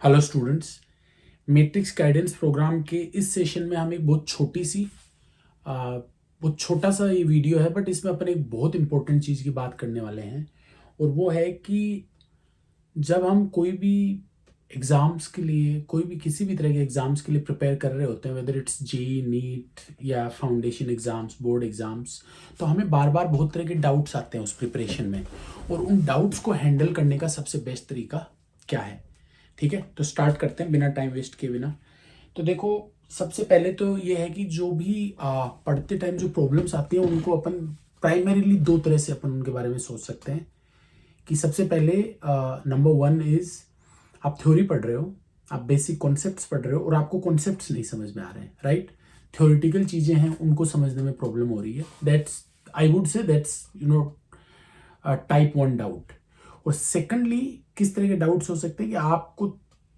Hello students, Matrix guidance program के इस session में हम एक बहुत छोटी सी बहुत छोटा सा ये वीडियो है, बट इसमें अपन एक बहुत इंपॉर्टेंट चीज़ की बात करने वाले हैं। और वो है कि जब हम कोई भी एग्ज़ाम्स के लिए, कोई भी किसी भी तरह के एग्ज़ाम्स के लिए प्रिपेयर कर रहे होते हैं, वेदर इट्स जेई, नीट या फाउंडेशन एग्ज़ाम्स, बोर्ड एग्ज़ाम्स, तो हमें बार बार बहुत तरह के डाउट्स आते हैं उस प्रिपरेशन में। और उन डाउट्स को हैंडल करने का सबसे बेस्ट तरीका क्या है? ठीक है, तो स्टार्ट करते हैं बिना टाइम वेस्ट किए बिना। तो देखो, सबसे पहले तो ये है कि जो भी पढ़ते टाइम जो प्रॉब्लम्स आती हैं उनको अपन प्राइमरीली दो तरह से अपन उनके बारे में सोच सकते हैं। कि सबसे पहले नंबर वन इज, आप थ्योरी पढ़ रहे हो, आप बेसिक कॉन्सेप्ट्स पढ़ रहे हो और आपको कॉन्सेप्ट्स नहीं समझ में आ रहे हैं, राइट? थ्योरेटिकल चीज़ें हैं, उनको समझने में प्रॉब्लम हो रही है। That's, I would say that's type one doubt. और सेकंडली, किस तरह के डाउट्स हो सकते हैं कि आपको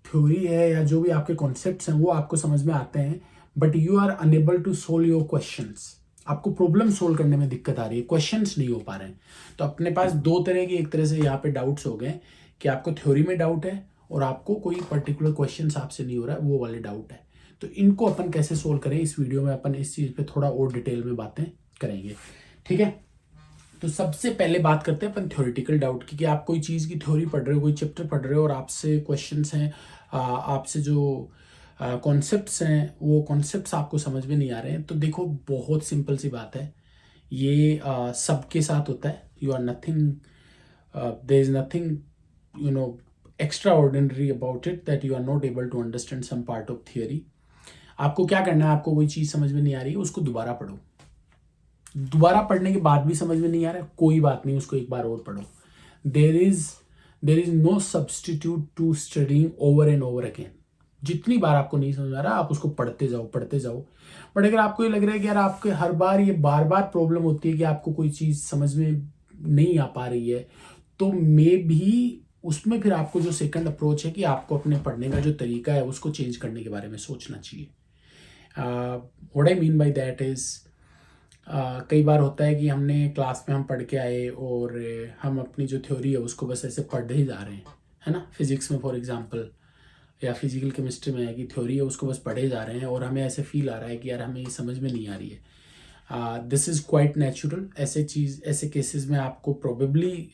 थ्योरी है या जो भी आपके कॉन्सेप्ट्स हैं वो आपको समझ में आते हैं, but you are unable to solve your questions. आपको प्रॉब्लम सोल्व करने में दिक्कत आ रही है, क्वेश्चंस नहीं हो पा रहे हैं। तो अपने पास दो तरह के, एक तरह से यहाँ पे डाउट्स हो गए कि आपको थ्योरी में डाउट है और आपको कोई पर्टिकुलर क्वेश्चन आपसे नहीं हो रहा है, वो वाले डाउट है। तो इनको अपन कैसे सोल्व करें, इस वीडियो में अपन इस चीज़ पे थोड़ा और डिटेल में बातें करेंगे। ठीक है, तो सबसे पहले बात करते हैं अपन थ्योरेटिकल डाउट की। कि आप कोई चीज़ की थ्योरी पढ़ रहे हो, कोई चैप्टर पढ़ रहे हो और आपसे क्वेश्चंस हैं, आपसे जो कॉन्सेप्ट्स हैं वो कॉन्सेप्ट्स आपको समझ में नहीं आ रहे हैं। तो देखो, बहुत सिंपल सी बात है, ये सबके साथ होता है। You are nothing, there is nothing you know extraordinary about it that you are not able to understand some part of theory. आपको क्या करना है, आपको कोई चीज़ समझ में नहीं आ रही है, उसको दोबारा पढ़ो। दोबारा पढ़ने के बाद भी समझ में नहीं आ रहा है, कोई बात नहीं, उसको एक बार और पढ़ो। There is there is no substitute to studying over and over again. जितनी बार आपको नहीं समझ में आ रहा, आप उसको पढ़ते जाओ, पढ़ते जाओ। बट अगर आपको ये लग रहा है कि यार आपके हर बार ये बार बार प्रॉब्लम होती है कि आपको कोई चीज़ समझ में नहीं आ पा रही है, तो मे भी उसमें फिर आपको जो सेकंड अप्रोच है कि आपको अपने पढ़ने का जो तरीका है उसको चेंज करने के बारे में सोचना चाहिए। What I mean by that is, कई बार होता है कि हमने क्लास में हम पढ़ के आए और हम अपनी जो थ्योरी है उसको बस ऐसे पढ़ते ही जा रहे हैं, है ना? फिजिक्स में फॉर एग्जांपल, या फिजिकल केमिस्ट्री में है कि थ्योरी है उसको बस पढ़े जा रहे हैं और हमें ऐसे फील आ रहा है कि यार हमें ये समझ में नहीं आ रही है। This is quite natural. ऐसे केसेस में आपको प्रोबेबली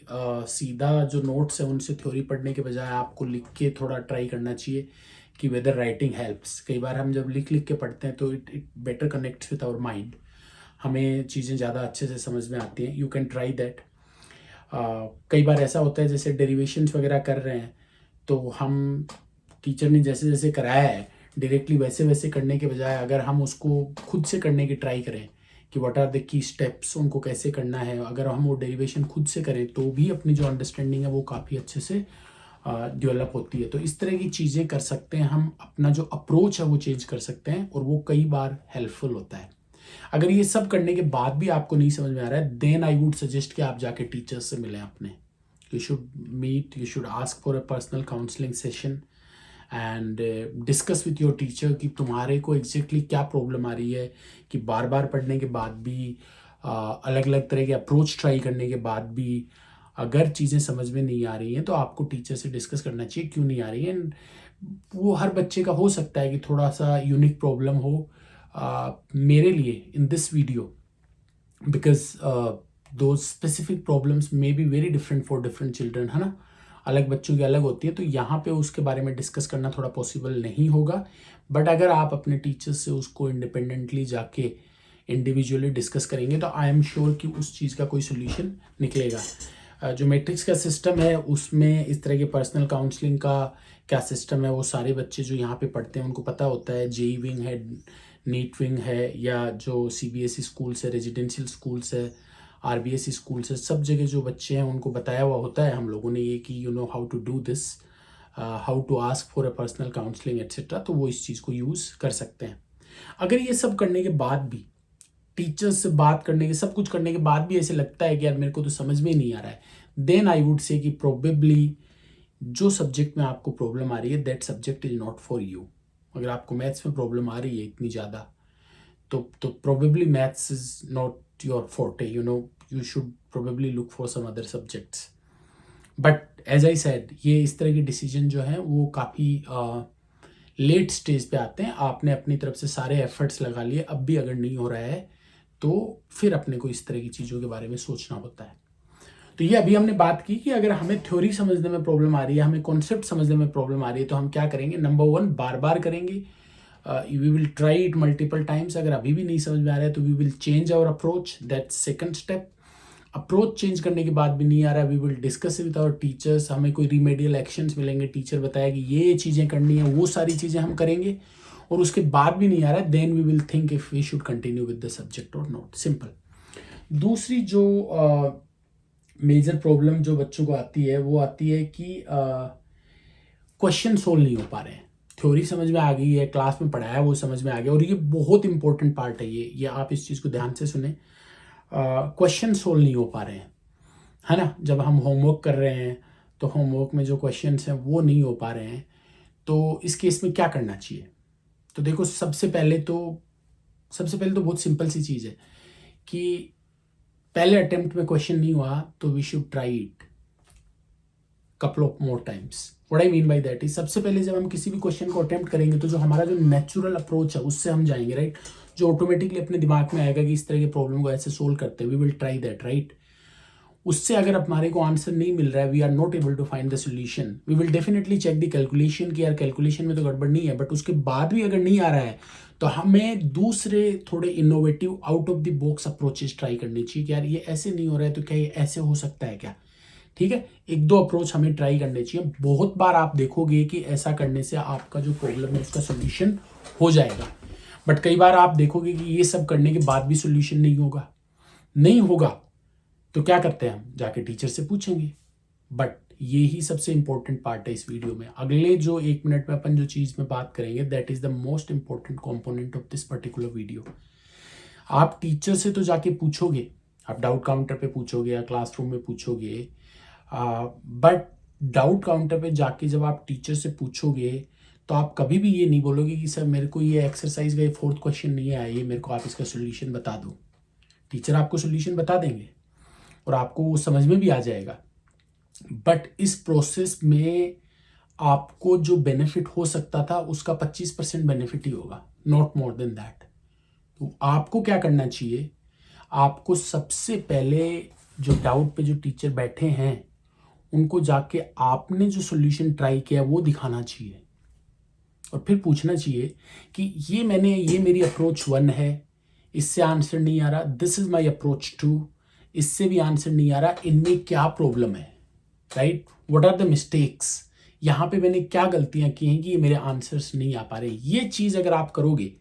सीधा जो नोट्स है उनसे थ्योरी पढ़ने के बजाय आपको लिख के थोड़ा ट्राई करना चाहिए कि वेदर राइटिंग हेल्प्स। कई बार हम जब लिख लिख के पढ़ते हैं तो it better connects with our mind, हमें चीज़ें ज़्यादा अच्छे से समझ में आती हैं। You can try that. कई बार ऐसा होता है जैसे डेरिवेशंस वगैरह कर रहे हैं, तो हम टीचर ने जैसे जैसे कराया है डायरेक्टली वैसे वैसे करने के बजाय अगर हम उसको खुद से करने की ट्राई करें कि what are the key steps, उनको कैसे करना है, अगर हम वो डेरिवेशन खुद से करें तो भी अपनी जो अंडरस्टैंडिंग है वो काफ़ी अच्छे से डेवलप होती है। तो इस तरह की चीज़ें कर सकते हैं हम, अपना जो अप्रोच है वो चेंज कर सकते हैं और वो कई बार हेल्पफुल होता है। अगर ये सब करने के बाद भी आपको नहीं समझ में आ रहा है, देन आई वुड सजेस्ट कि आप जाके टीचर्स से मिलें अपने। You should meet, you should ask for a personal counselling session and discuss with your teacher कि तुम्हारे को एग्जैक्टली क्या प्रॉब्लम आ रही है। कि बार बार पढ़ने के बाद भी, अलग अलग तरह के अप्रोच ट्राई करने के बाद भी अगर चीज़ें समझ में नहीं आ रही हैं तो आपको टीचर से डिस्कस करना चाहिए क्यों नहीं आ रही है। एंड वो हर बच्चे का हो सकता है कि थोड़ा सा यूनिक प्रॉब्लम हो। मेरे लिए इन दिस वीडियो, बिकॉज दो specific problems may be very different for different children, है ना? अलग बच्चों की अलग होती है, तो यहाँ पे उसके बारे में डिस्कस करना थोड़ा पॉसिबल नहीं होगा। बट अगर आप अपने टीचर से उसको इंडिपेंडेंटली जाके इंडिविजुअली डिस्कस करेंगे तो आई एम श्योर कि उस चीज़ का कोई सोल्यूशन निकलेगा। जो मैट्रिक्स का सिस्टम है उसमें इस तरह के पर्सनल काउंसलिंग का क्या सिस्टम है वो सारे बच्चे जो यहाँ पे पढ़ते हैं उनको पता होता है। जेई विंग है, नीट विंग है, या जो सीबीएसई स्कूल्स है, रेजिडेंशियल स्कूल्स है, आरबीएसई स्कूल्स है, सब जगह जो बच्चे हैं उनको बताया हुआ होता है हम लोगों ने ये कि you know how to do this, how to ask for a personal counselling etcetera. तो वो इस चीज़ को यूज़ कर सकते हैं। अगर ये सब करने के बाद भी, टीचर्स से बात करने के, सब कुछ करने के बाद भी ऐसे लगता है कि यार मेरे को तो समझ में नहीं आ रहा है, देन आई वुड से कि प्रोबेबली जो सब्जेक्ट में आपको प्रॉब्लम आ रही है that subject is not for you. अगर आपको मैथ्स में प्रॉब्लम आ रही है इतनी ज़्यादा, तो probably maths is not your forte, you know, you should probably look for some other subjects. But as I said, ये इस तरह के डिसीजन जो हैं वो काफ़ी लेट स्टेज पे आते हैं। आपने अपनी तरफ से सारे एफर्ट्स लगा लिए, अब भी अगर नहीं हो रहा है तो फिर अपने को इस तरह की चीज़ों के बारे में सोचना होता है। तो ये अभी हमने बात की कि अगर हमें थ्योरी समझने में प्रॉब्लम आ रही है, हमें कॉन्सेप्ट समझने में प्रॉब्लम आ रही है, तो हम क्या करेंगे? नंबर 1, बार बार करेंगे। We will try it multiple times. अगर अभी भी नहीं समझ में आ रहा है तो we will change our approach, that's second step. Approach change करने के बाद भी नहीं आ रहा है, we will discuss with our teachers. हमें कोई रिमेडियल एक्शंस मिलेंगे, टीचर बताया कि ये चीज़ें करनी है, वो सारी चीज़ें हम करेंगे। और उसके बाद भी नहीं आ रहा है, then we will think if we should continue with the subject और नॉट। सिंपल। दूसरी जो मेजर प्रॉब्लम जो बच्चों को आती है वो आती है कि क्वेश्चन सोल्व नहीं हो पा रहे हैं। थ्योरी समझ में आ गई है, क्लास में पढ़ाया वो समझ में आ गया, और ये बहुत इंपॉर्टेंट पार्ट है। ये आप इस चीज़ को ध्यान से सुने। क्वेश्चन सोल्व नहीं हो पा रहे हैं, है ना। जब हम होमवर्क कर रहे हैं तो होमवर्क में जो क्वेश्चंस हैं वो नहीं हो पा रहे हैं, तो इस केस में क्या करना चाहिए? तो देखो, सबसे पहले तो बहुत सिंपल सी चीज़ है कि पहले अटेम्प्ट में क्वेश्चन नहीं हुआ तो we should try it couple of more times. What I mean by that is, सबसे पहले जब हम किसी भी क्वेश्चन को अटेम्प्ट करेंगे तो जो हमारा जो नेचुरल अप्रोच है उससे हम जाएंगे, राइट। जो ऑटोमेटिकली अपने दिमाग में आएगा कि इस तरह के प्रॉब्लम को ऐसे सोल्व करते हैं, we will try that, right. उससे अगर हमारे को आंसर नहीं मिल रहा है, we are not able to find the solution, we will definitely check the calculation कि यार कैलकुलेशन में तो गड़बड़ नहीं है। बट उसके बाद भी अगर नहीं आ रहा है तो हमें दूसरे थोड़े innovative out of the box approaches try करनी चाहिए कि यार ये ऐसे नहीं हो रहा है तो क्या ये ऐसे हो सकता है क्या? ठीक है, एक दो अप्रोच हमें ट्राई करने चाहिए। बहुत बार आप देखोगे कि ऐसा करने से आपका जो प्रॉब्लम है उसका सोल्यूशन हो जाएगा। बट कई बार आप देखोगे कि ये सब करने के बाद भी सोल्यूशन नहीं होगा तो क्या करते हैं? हम जाके टीचर से पूछेंगे। बट ये ही सबसे इंपॉर्टेंट पार्ट है इस वीडियो में। अगले जो 1 मिनट में अपन जो चीज़ में बात करेंगे, that is the most important component of this particular video. आप टीचर से तो जाके पूछोगे, आप डाउट काउंटर पे पूछोगे या क्लासरूम में पूछोगे, बट डाउट काउंटर पे जाके जब आप टीचर से पूछोगे तो आप कभी भी ये नहीं बोलोगे कि सर मेरे को ये एक्सरसाइज का ये 4th क्वेश्चन नहीं आया, ये मेरे को आप इसका सोल्यूशन बता दो। टीचर आपको सोल्यूशन बता देंगे और आपको वो समझ में भी आ जाएगा। बट इस प्रोसेस में आपको जो बेनिफिट हो सकता था उसका 25% बेनिफिट ही होगा, नॉट मोर देन दैट। तो आपको क्या करना चाहिए? आपको सबसे पहले जो डाउट पे जो टीचर बैठे हैं उनको जाके आपने जो सोल्यूशन ट्राई किया वो दिखाना चाहिए और फिर पूछना चाहिए कि ये मेरी अप्रोच 1 है, इससे आंसर नहीं आ रहा, दिस इज माई अप्रोच 2, इससे भी आंसर नहीं आ रहा, इनमें क्या प्रॉब्लम है, right. What are the mistakes, यहाँ पे मैंने क्या गलतियां की हैं कि ये मेरे आंसर्स नहीं आ पा रहे। ये चीज़ अगर आप करोगे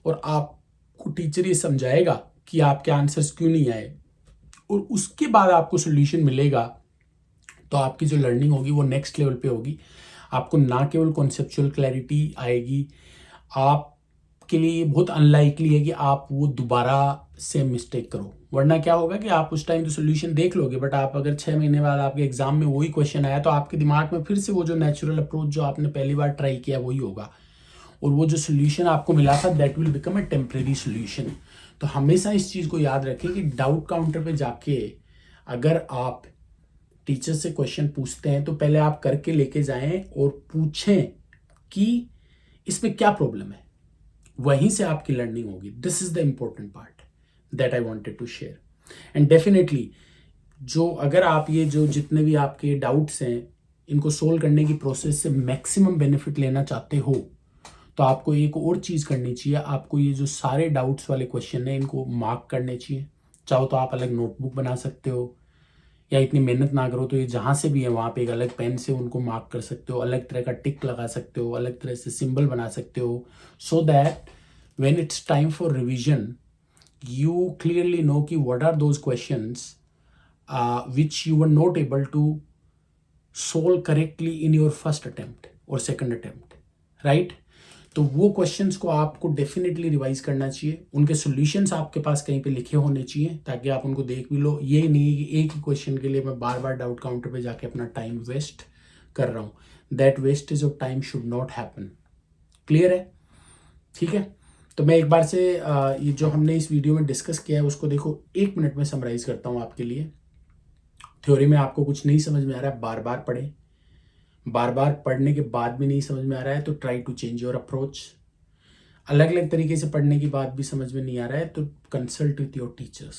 और आपको टीचर ये समझाएगा कि आपके आंसर्स क्यों नहीं आए और उसके बाद आपको सोल्यूशन मिलेगा, तो आपकी जो लर्निंग होगी वो नेक्स्ट लेवल पे होगी। आपको ना केवल कॉन्सेप्चुअल क्लैरिटी आएगी, आपके लिए ये बहुत अनलाइकली है कि आप वो दोबारा सेम मिस्टेक करो। वरना क्या होगा कि आप उस टाइम तो सोल्यूशन देख लोगे, बट आप अगर 6 महीने बाद आपके एग्जाम में वही क्वेश्चन आया तो आपके दिमाग में फिर से वो जो नेचुरल अप्रोच जो आपने पहली बार ट्राई किया वही होगा, और वो जो सोल्यूशन आपको मिला था that will become a temporary solution. तो हमेशा इस चीज़ को याद रखें कि डाउट काउंटर पे जाके अगर आप टीचर से क्वेश्चन पूछते हैं तो पहले आप करके लेके जाएं और पूछें कि इसमें क्या प्रॉब्लम है, वहीं से आपकी लर्निंग होगी। This is the important part that I wanted to share. And definitely जो अगर आप ये जो जितने भी आपके डाउट्स हैं इनको सोल्व करने की प्रोसेस से मैक्सिमम बेनिफिट लेना चाहते हो तो आपको एक और चीज़ करनी चाहिए। आपको ये जो सारे डाउट्स वाले क्वेश्चन हैं इनको मार्क करने चाहिए। चाहो तो आप अलग नोटबुक बना सकते हो, या इतनी मेहनत ना करो तो ये जहाँ से भी है वहाँ पे एक अलग पेन से उनको मार्क कर सकते हो, अलग तरह का टिक लगा सकते हो, अलग तरह से सिंबल बना सकते हो, so that when it's time for revision you clearly know कि what are those questions which you were not able to solve correctly in your first attempt or second attempt, right? तो वो questions को आपको definitely revise करना चाहिए, उनके solutions आपके पास कहीं पे लिखे होने चाहिए ताकि आप उनको देख भी लो। ये नहीं कि एक ही क्वेश्चन के लिए मैं बार बार डाउट काउंटर पे जाके अपना टाइम वेस्ट कर रहा हूँ। That wastage of time should not happen. Clear है? ठीक है, तो मैं एक बार से ये जो हमने इस वीडियो में डिस्कस किया है उसको देखो 1 मिनट में समराइज करता हूँ आपके लिए। थ्योरी में आपको कुछ नहीं समझ में आ रहा है, बार बार पढ़ें। बार बार पढ़ने के बाद भी नहीं समझ में आ रहा है तो try to change your approach. अलग अलग तरीके से पढ़ने के बाद भी समझ में नहीं आ रहा है तो consult with your teachers.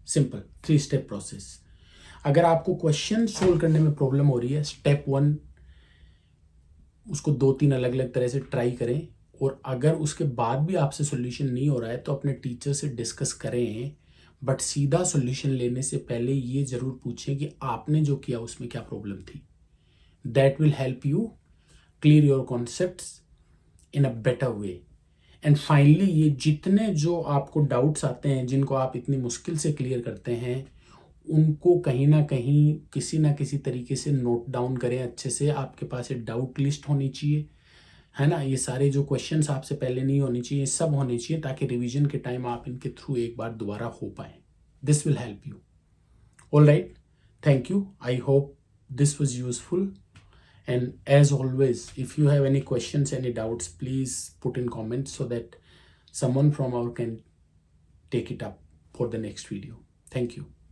Simple 3 step process. अगर आपको क्वेश्चन सोल्व करने में प्रॉब्लम हो रही है, स्टेप 1 उसको 2-3 अलग अलग तरह से ट्राई करें, और अगर उसके बाद भी आपसे सोल्यूशन नहीं हो रहा है तो अपने टीचर से डिस्कस करें, बट सीधा सोल्यूशन लेने से पहले ये ज़रूर पूछें कि आपने जो किया उसमें क्या प्रॉब्लम थी। That will help you clear your concepts in a better way. And finally, ये जितने जो आपको डाउट्स आते हैं, जिनको आप इतनी मुश्किल से क्लियर करते हैं, उनको कहीं ना कहीं किसी ना किसी तरीके से नोट डाउन करें अच्छे से। आपके पास एक डाउट लिस्ट होनी चाहिए, है ना। ये सारे जो क्वेश्चंस आपसे पहले नहीं होने चाहिए, सब होने चाहिए, ताकि रिवीजन के टाइम आप इनके थ्रू एक बार दोबारा हो पाए। This will help you. All right, thank you. I hope this was useful, and as always, if you have any questions, any doubts, please put in comments so that someone from our can take it up for the next video. Thank you.